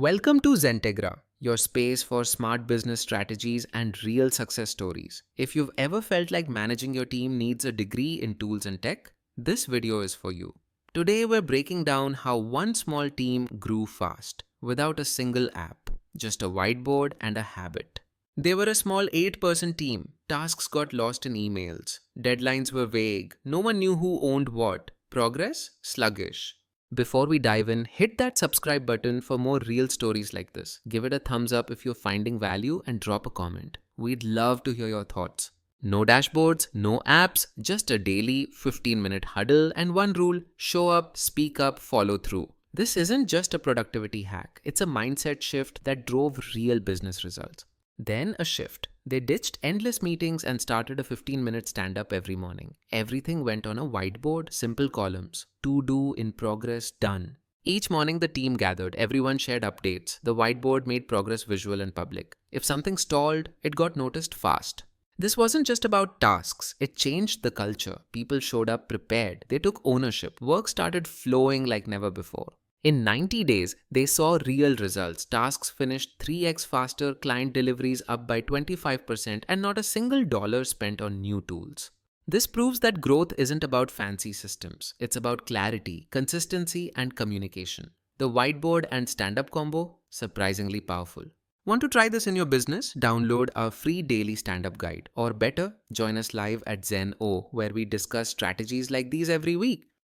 Welcome to Zentegra, your space for smart business strategies and real success stories. If you've ever felt like managing your team needs a degree in tools and tech, this video is for you. Today we're breaking down how one small team grew fast, without a single app, just a whiteboard and a habit. They were a small 8-person team. Tasks got lost in emails. Deadlines were vague. No one knew who owned what. Progress? Sluggish. Before we dive in, hit that subscribe button for more real stories like this. Give it a thumbs up if you're finding value and drop a comment. We'd love to hear your thoughts. No dashboards, no apps, just a daily 15-minute huddle and one rule: show up, speak up, follow through. This isn't just a productivity hack. It's a mindset shift that drove real business results. Then a shift. They ditched endless meetings and started a 15-minute stand-up every morning. Everything went on a whiteboard, simple columns. To do, in progress, done. Each morning the team gathered. Everyone shared updates. The whiteboard made progress visual and public. If something stalled, it got noticed fast. This wasn't just about tasks. It changed the culture. People showed up prepared. They took ownership. Work started flowing like never before. In 90 days, they saw real results. Tasks finished 3x faster, client deliveries up by 25%, and not a single dollar spent on new tools. This proves that growth isn't about fancy systems. It's about clarity, consistency, and communication. The whiteboard and stand-up combo, surprisingly powerful. Want to try this in your business? Download our free daily stand-up guide. Or better, join us live at Zen O, where we discuss strategies like these every week.